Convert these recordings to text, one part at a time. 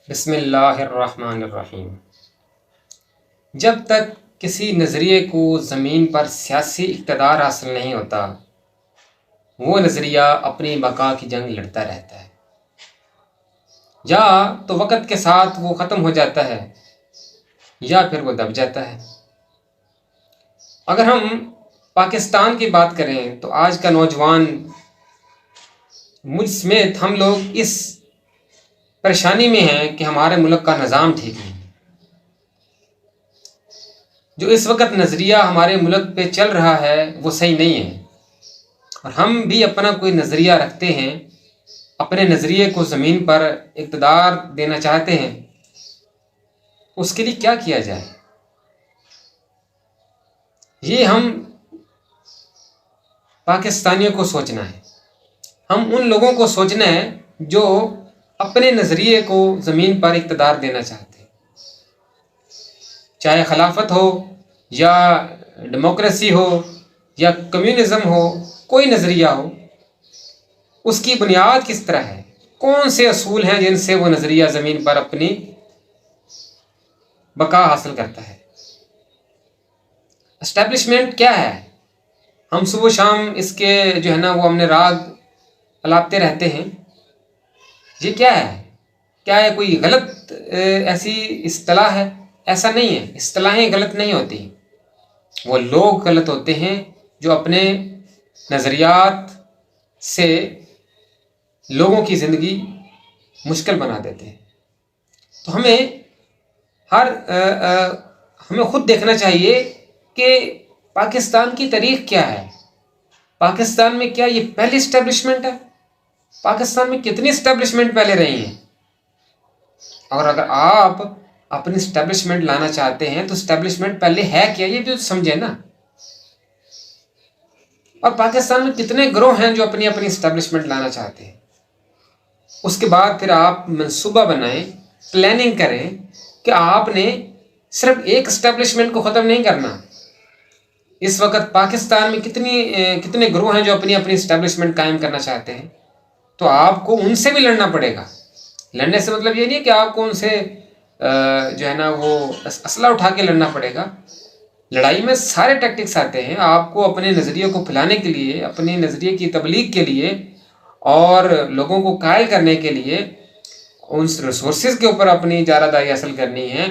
بسم اللہ الرحمن الرحیم۔ جب تک کسی نظریے کو زمین پر سیاسی اقتدار حاصل نہیں ہوتا، وہ نظریہ اپنی بقا کی جنگ لڑتا رہتا ہے۔ یا تو وقت کے ساتھ وہ ختم ہو جاتا ہے یا پھر وہ دب جاتا ہے۔ اگر ہم پاکستان کی بات کریں تو آج کا نوجوان مجھ سمیت ہم لوگ اس پریشانی میں ہیں کہ ہمارے ملک کا نظام ٹھیک نہیں۔ جو اس وقت نظریہ ہمارے ملک پہ چل رہا ہے وہ صحیح نہیں ہے، اور ہم بھی اپنا کوئی نظریہ رکھتے ہیں، اپنے نظریے کو زمین پر اقتدار دینا چاہتے ہیں۔ اس کے لیے کیا کیا جائے، یہ ہم پاکستانیوں کو سوچنا ہے۔ ہم ان لوگوں کو سوچنا ہے جو اپنے نظریے کو زمین پر اقتدار دینا چاہتے ہیں، چاہے خلافت ہو یا ڈیموکریسی ہو یا کمیونزم ہو، کوئی نظریہ ہو، اس کی بنیاد کس طرح ہے، کون سے اصول ہیں جن سے وہ نظریہ زمین پر اپنی بقا حاصل کرتا ہے۔ اسٹیبلشمنٹ کیا ہے؟ ہم صبح و شام اس کے جو ہے نا وہ ہم نے راگ الاپتے رہتے ہیں۔ یہ کیا ہے؟ کیا ہے کوئی غلط ایسی اصطلاح ہے؟ ایسا نہیں ہے، اصطلاحیں غلط نہیں ہوتی، وہ لوگ غلط ہوتے ہیں جو اپنے نظریات سے لوگوں کی زندگی مشکل بنا دیتے ہیں۔ تو ہمیں خود دیکھنا چاہیے کہ پاکستان کی تاریخ کیا ہے، پاکستان میں کیا یہ پہلی اسٹیبلشمنٹ ہے؟ پاکستان میں کتنی اسٹیبلشمنٹ پہلے رہی ہیں؟ اور اگر آپ اپنی اسٹیبلشمنٹ لانا چاہتے ہیں تو اسٹیبلشمنٹ پہلے ہے کیا، یہ بھی سمجھے نا۔ اور پاکستان میں کتنے گروہ ہیں جو اپنی اسٹیبلشمنٹ لانا چاہتے ہیں۔ اس کے بعد پھر آپ منصوبہ بنائیں، پلاننگ کریں کہ آپ نے صرف ایک اسٹیبلشمنٹ کو ختم نہیں کرنا۔ اس وقت پاکستان میں کتنے گروہ ہیں جو اپنی اسٹیبلشمنٹ قائم کرنا چاہتے ہیں، تو آپ کو ان سے بھی لڑنا پڑے گا۔ لڑنے سے مطلب یہ نہیں کہ آپ کو ان سے جو ہے نا وہ اسلحہ اٹھا کے لڑنا پڑے گا۔ لڑائی میں سارے ٹیکٹکس آتے ہیں۔ آپ کو اپنے نظریے کو پھیلانے کے لیے، اپنے نظریے کی تبلیغ کے لیے اور لوگوں کو قائل کرنے کے لیے ان ریسورسز کے اوپر اپنی جارحداری حاصل کرنی ہے۔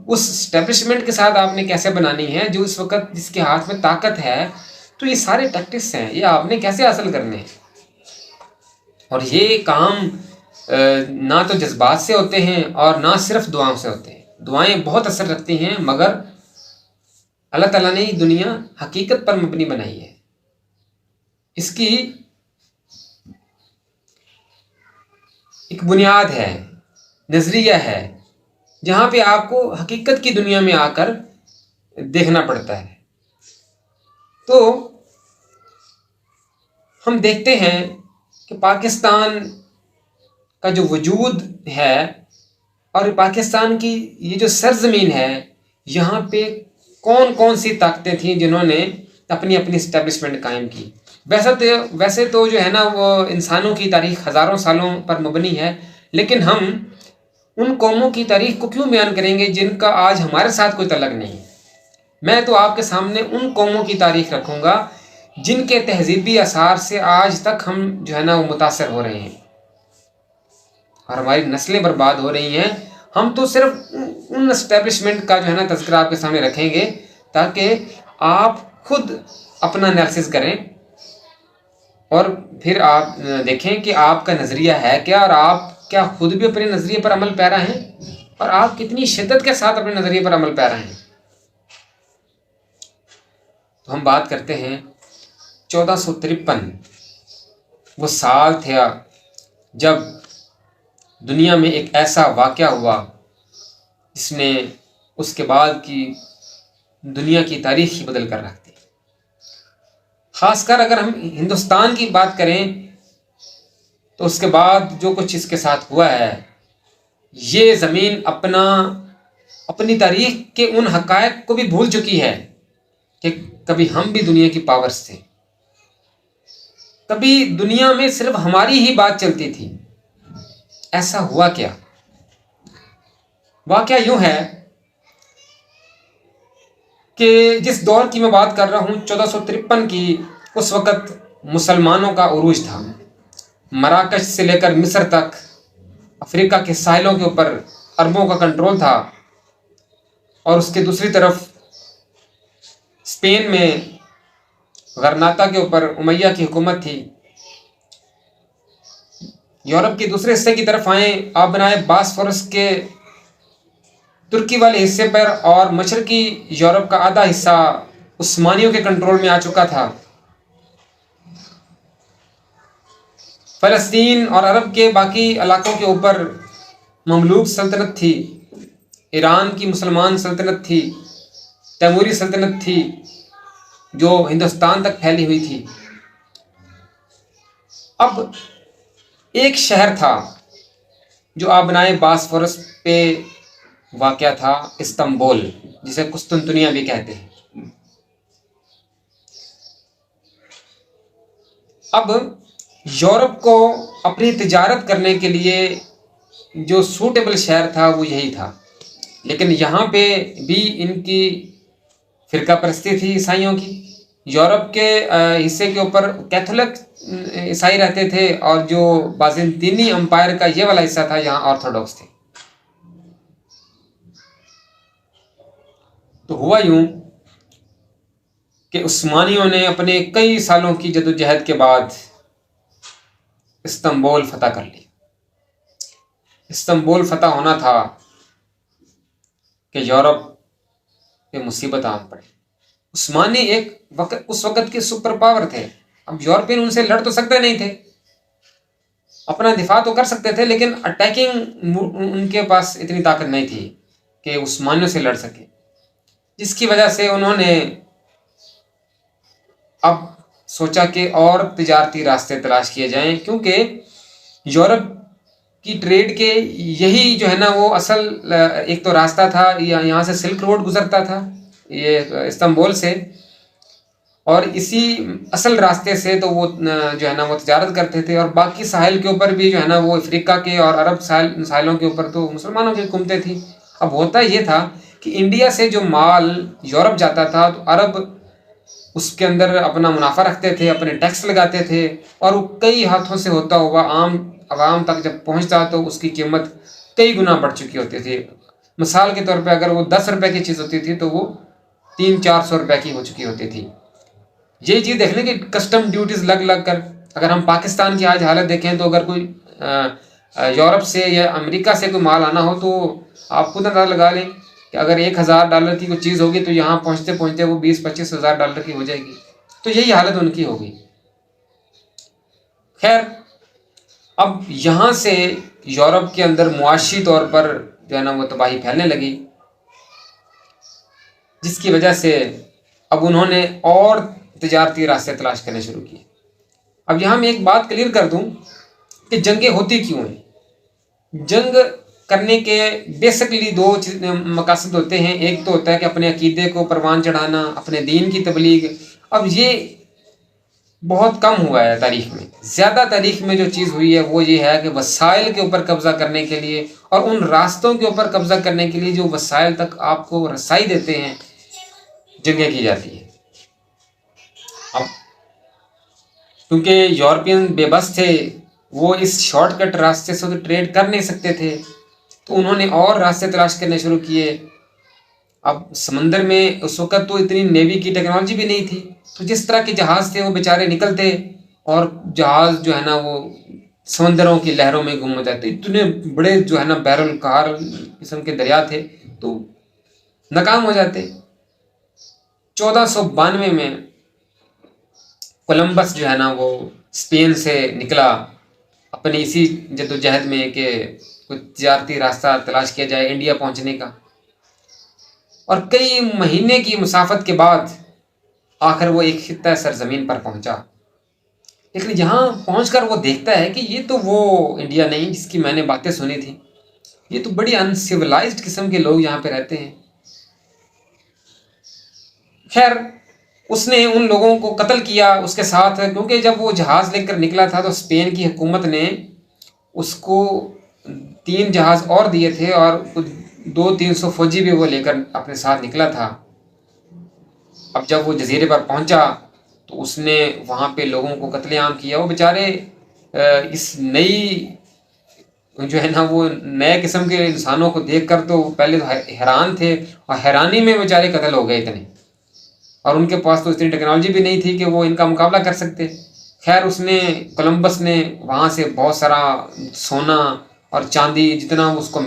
اس اسٹیبلشمنٹ کے ساتھ آپ نے کیسے بنانی ہے جو اس وقت جس کے ہاتھ میں طاقت ہے، تو یہ سارے ٹیکٹکس ہیں، یہ آپ نے کیسے حاصل کرنے ہیں۔ اور یہ کام نہ تو جذبات سے ہوتے ہیں اور نہ صرف دعاؤں سے ہوتے ہیں۔ دعائیں بہت اثر رکھتی ہیں، مگر اللہ تعالیٰ نے یہ دنیا حقیقت پر مبنی بنائی ہے۔ اس کی ایک بنیاد ہے، نظریہ ہے، جہاں پہ آپ کو حقیقت کی دنیا میں آ کر دیکھنا پڑتا ہے۔ تو ہم دیکھتے ہیں کہ پاکستان کا جو وجود ہے اور پاکستان کی یہ جو سرزمین ہے، یہاں پہ کون کون سی طاقتیں تھیں جنہوں نے اپنی اسٹیبلشمنٹ قائم کی۔ ویسے تو جو ہے نا وہ انسانوں کی تاریخ ہزاروں سالوں پر مبنی ہے، لیکن ہم ان قوموں کی تاریخ کو کیوں بیان کریں گے جن کا آج ہمارے ساتھ کوئی تعلق نہیں ہے۔ میں تو آپ کے سامنے ان قوموں کی تاریخ رکھوں گا جن کے تہذیبی آثار سے آج تک ہم جو ہے نا وہ متاثر ہو رہے ہیں اور ہماری نسلیں برباد ہو رہی ہیں۔ ہم تو صرف ان اسٹیبلشمنٹ کا جو ہے نا تذکرہ آپ کے سامنے رکھیں گے تاکہ آپ خود اپنا انالیسس کریں اور پھر آپ دیکھیں کہ آپ کا نظریہ ہے کیا، اور آپ کیا خود بھی اپنے نظریے پر عمل پیرا ہیں، اور آپ کتنی شدت کے ساتھ اپنے نظریے پر عمل پیرا ہیں۔ تو ہم بات کرتے ہیں 1453، وہ سال تھا جب دنیا میں ایک ایسا واقعہ ہوا جس نے اس کے بعد کی دنیا کی تاریخ ہی بدل کر رکھ دی۔ خاص کر اگر ہم ہندوستان کی بات کریں تو اس کے بعد جو کچھ اس کے ساتھ ہوا ہے، یہ زمین اپنی تاریخ کے ان حقائق کو بھی بھول چکی ہے کہ کبھی ہم بھی دنیا کی پاورز تھے، کبھی دنیا میں صرف ہماری ہی بات چلتی تھی۔ ایسا ہوا کیا؟ واقعہ یوں ہے کہ جس دور کی میں بات کر رہا ہوں 1453 کی، اس وقت مسلمانوں کا عروج تھا۔ مراکش سے لے کر مصر تک افریقہ کے ساحلوں کے اوپر عربوں کا کنٹرول تھا، اور اس کے دوسری طرف اسپین میں غرناطہ کے اوپر امیہ کی حکومت تھی۔ یورپ کے دوسرے حصے کی طرف آئیں، آپ بنائے باسفورس کے ترکی والے حصے پر، اور مشرقی یورپ کا آدھا حصہ عثمانیوں کے کنٹرول میں آ چکا تھا۔ فلسطین اور عرب کے باقی علاقوں کے اوپر مملوک سلطنت تھی، ایران کی مسلمان سلطنت تھی، تیموری سلطنت تھی جو ہندوستان تک پھیلی ہوئی تھی۔ اب ایک شہر تھا جو آبنائے باسفورس پہ واقع تھا، استنبول، جسے قسطنطنیہ بھی کہتے ہیں۔ اب یورپ کو اپنی تجارت کرنے کے لیے جو سوٹیبل شہر تھا وہ یہی تھا، لیکن یہاں پہ بھی ان کی فرقہ پرستی تھی عیسائیوں کی۔ یورپ کے حصے کے اوپر کیتھولک عیسائی رہتے تھے، اور جو بازنطینی امپائر کا یہ والا حصہ تھا یہاں آرتھوڈاکس تھے۔ تو ہوا یوں کہ عثمانیوں نے اپنے کئی سالوں کی جدوجہد کے بعد استنبول فتح کر لی۔ استنبول فتح ہونا تھا کہ یورپ پہ مصیبت آن پڑی۔ عثمانی اس وقت کے سپر پاور تھے۔ اب یورپین ان سے لڑ تو سکتے نہیں تھے، اپنا دفاع تو کر سکتے تھے، لیکن اٹیکنگ ان کے پاس اتنی طاقت نہیں تھی کہ عثمانیوں سے لڑ سکے، جس کی وجہ سے انہوں نے اب سوچا کہ اور تجارتی راستے تلاش کیے جائیں، کیونکہ یورپ کی ٹریڈ کے یہی جو ہے نا وہ اصل ایک تو راستہ تھا، یہاں سے سلک روڈ گزرتا تھا یہ استنبول سے، اور اسی اصل راستے سے تو وہ جو ہے نا وہ تجارت کرتے تھے، اور باقی ساحل کے اوپر بھی جو ہے نا وہ افریقہ کے اور عرب ساحلوں کے اوپر تو مسلمانوں کی حکومتیں تھیں۔ اب ہوتا یہ تھا کہ انڈیا سے جو مال یورپ جاتا تھا تو عرب اس کے اندر اپنا منافع رکھتے تھے، اپنے ٹیکس لگاتے تھے، اور وہ کئی ہاتھوں سے ہوتا ہوا عام عوام تک جب پہنچتا تو اس کی قیمت کئی گنا بڑھ چکی ہوتی تھی۔ مثال کے طور پہ اگر وہ 10 روپے کی چیز ہوتی تھی تو وہ 300-400 روپے کی ہو چکی ہوتی تھی۔ یہی چیز دیکھ لیں کہ کسٹم ڈیوٹیز لگ کر، اگر ہم پاکستان کی آج حالت دیکھیں تو اگر کوئی یورپ سے یا امریکہ سے کوئی مال آنا ہو تو آپ خود اندازہ لگا لیں کہ اگر $1,000 کی کوئی چیز ہوگی تو یہاں پہنچتے پہنچتے وہ $20,000-25,000 کی ہو جائے گی۔ تو یہی حالت ان کی ہوگی۔ خیر، اب یہاں سے یورپ کے اندر معاشی طور پر جو ہے نا وہ تباہی پھیلنے لگی، جس کی وجہ سے اب انہوں نے اور تجارتی راستے تلاش کرنے شروع کیے۔ اب یہاں میں ایک بات کلیئر کر دوں کہ جنگیں ہوتی کیوں ہیں۔ جنگ کرنے کے بیسکلی 2 مقاصد ہوتے ہیں۔ ایک تو ہوتا ہے کہ اپنے عقیدے کو پروان چڑھانا، اپنے دین کی تبلیغ۔ اب یہ بہت کم ہوا ہے تاریخ میں۔ زیادہ تاریخ میں جو چیز ہوئی ہے وہ یہ ہے کہ وسائل کے اوپر قبضہ کرنے کے لیے اور ان راستوں کے اوپر قبضہ کرنے کے لیے جو وسائل تک آپ کو رسائی دیتے ہیں، جنگیں کی جاتی ہیں۔ اب کیونکہ یورپین بے بس تھے، وہ اس شارٹ کٹ راستے سے تو ٹریڈ کر نہیں سکتے تھے، تو انہوں نے اور راستے تلاش کرنے شروع کیے۔ اب سمندر میں اس وقت تو اتنی نیوی کی ٹیکنالوجی بھی نہیں تھی، تو جس طرح کے جہاز تھے وہ بیچارے نکلتے اور جہاز جو ہے نا وہ سمندروں کی لہروں میں گم ہو جاتے۔ اتنے بڑے جو ہے نا بحر الکار قسم کے دریا تھے تو ناکام ہو جاتے۔ 1492 میں کولمبس جو ہے نا وہ اسپین سے نکلا اپنی اسی جدوجہد میں کہ کوئی تجارتی راستہ تلاش کیا جائے انڈیا پہنچنے کا، اور کئی مہینے کی مسافت کے بعد آخر وہ ایک خطہ سرزمین پر پہنچا۔ لیکن یہاں پہنچ کر وہ دیکھتا ہے کہ یہ تو وہ انڈیا نہیں جس کی میں نے باتیں سنی تھی، یہ تو بڑی انسیولائزڈ قسم کے لوگ یہاں پہ رہتے ہیں۔ خیر، اس نے ان لوگوں کو قتل کیا اس کے ساتھ، کیونکہ جب وہ جہاز لے کر نکلا تھا تو اسپین کی حکومت نے اس کو 3 جہاز اور دیے تھے اور 200-300 فوجی بھی وہ لے کر اپنے ساتھ نکلا تھا۔ اب جب وہ جزیرے پر پہنچا تو اس نے وہاں پہ لوگوں کو قتل عام کیا۔ وہ بیچارے اس نئی جو ہے نا وہ نئے قسم کے انسانوں کو دیکھ کر تو پہلے تو حیران تھے، اور حیرانی میں بیچارے قتل ہو گئے اتنے، اور ان کے پاس تو اتنی ٹیکنالوجی بھی نہیں تھی کہ وہ ان کا مقابلہ کر سکتے۔ خیر اس نے کولمبس نے وہاں سے بہت سارا سونا اور چاندی جتنا اس کو